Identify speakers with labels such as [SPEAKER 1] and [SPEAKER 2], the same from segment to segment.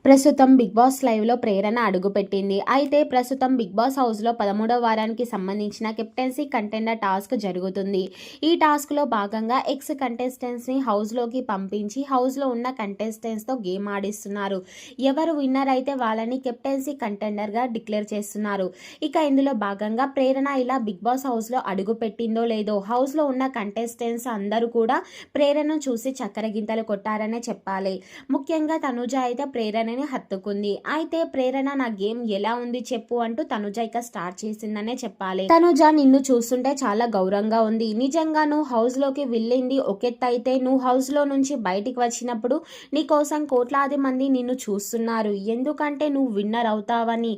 [SPEAKER 1] ప్రస్తుతం big boss లైవ్లో ప్రేరణ అడుగుపెట్టింది. అయితే ప్రస్తుతం బిగ్ బాస్ హౌస్లో 13వ వారానికి సంబంధించిన కెప్టెన్సీ కంటెండర్ టాస్క్ జరుగుతుంది. ఈ టాస్క్లో భాగంగా ఎక్స్ కంటెస్టెంట్స్ని హౌస్లోకి పంపించి హౌస్లో ఉన్న కంటెస్టెంట్స్తో గేమ్ ఆడిస్తున్నారు. ఎవరు విన్నర్ అయితే వాళ్ళని కెప్టెన్సీ కంటెండర్గా డిక్లేర్ చేస్తున్నారు. ఇక ఇందులో భాగంగా ప్రేరణ ఇలా బిగ్ బాస్ హౌస్లో అడుగు పెట్టిందో లేదో హౌస్లో ఉన్న కంటెస్టెంట్స్ అందరూ కూడా ప్రేరణను చూసి చక్కెర గింతలు కొట్టారనే చెప్పాలి. ముఖ్యంగా తనుజ అయితే ప్రేరణని హత్తుకుంది. అయితే ప్రేరణ నా గేమ్ ఎలా ఉంది చెప్పు అంటూ తనుజ ఇక స్టార్ట్ చేసిందనే చెప్పాలి. తనుజ నిన్ను చూస్తుంటే చాలా గౌరవంగా ఉంది. నిజంగా నువ్వు హౌస్ లోకి వెళ్ళింది ఒకెత్తైతే నువ్వు హౌస్ లో నుంచి బయటికి వచ్చినప్పుడు నీ కోసం కోట్లాది మంది నిన్ను చూస్తున్నారు. ఎందుకంటే నువ్వు విన్నర్ అవుతావని.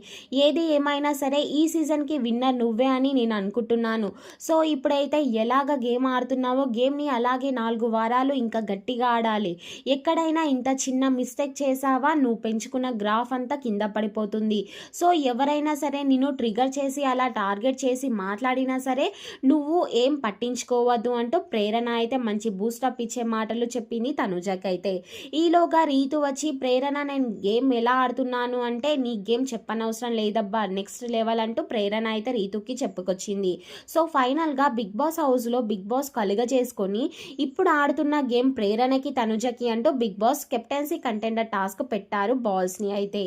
[SPEAKER 1] ఏది ఏమైనా సరే ఈ సీజన్ కి విన్నర్ నువ్వే అని నేను అనుకుంటున్నాను. సో ఇప్పుడైతే ఎలాగ గేమ్ ఆడుతున్నావో గేమ్ ని అలాగే 4 వారాలు ఇంకా గట్టిగా ఆడాలి. ఎక్కడైనా ఇంత చిన్న మిస్టేక్ చేసావా నువ్వు పెంచుకున్న గ్రాఫ్ అంతా కింద పడిపోతుంది. సో ఎవరైనా సరే నిన్ను ట్రిగర్ చేసి అలా టార్గెట్ చేసి మాట్లాడినా సరే నువ్వు ఏం పట్టించుకోవద్దు అంటూ ప్రేరణ అయితే మంచి బూస్టప్ ఇచ్చే మాటలు చెప్పింది తనుజకైతే. ఈలోగా రీతు వచ్చి ప్రేరణ నేను గేమ్ ఎలా ఆడుతున్నాను అంటే నీ గేమ్ చెప్పనవసరం లేదబ్బా నెక్స్ట్ లెవెల్ అంటూ ప్రేరణ అయితే రీతుకి చెప్పుకొచ్చింది. సో ఫైనల్గా బిగ్ బాస్ హౌస్లో బిగ్ బాస్ కలుగ చేసుకొని ఇప్పుడు ఆడుతున్న గేమ్ ప్రేరణకి తనుజకి అంటూ big boss captaincy contender task పెట్టారు బాల్స్ని. అయితే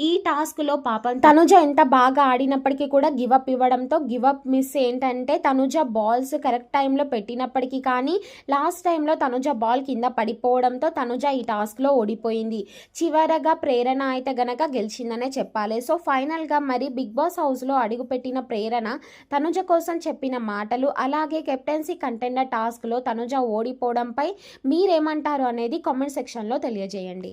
[SPEAKER 1] ఈ టాస్క్లో పాపం తనుజ ఎంత బాగా ఆడినప్పటికీ కూడా గివప్ ఇవ్వడంతో గివప్ మిస్ ఏంటంటే తనుజ బాల్స్ కరెక్ట్ టైంలో పెట్టినప్పటికీ కానీ లాస్ట్ టైంలో తనుజ బాల్ కింద పడిపోవడంతో తనుజ ఈ టాస్క్లో ఓడిపోయింది. చివరగా ప్రేరణ అయితే గనక గెలిచిందనే చెప్పాలి. సో ఫైనల్గా మరి బిగ్ బాస్ హౌస్లో అడుగుపెట్టిన ప్రేరణ తనుజ కోసం చెప్పిన మాటలు అలాగే కెప్టెన్సీ కంటెండర్ టాస్క్లో తనుజ ఓడిపోవడంపై మీరేమంటారు అనేది కామెంట్ సెక్షన్లో తెలియజేయండి.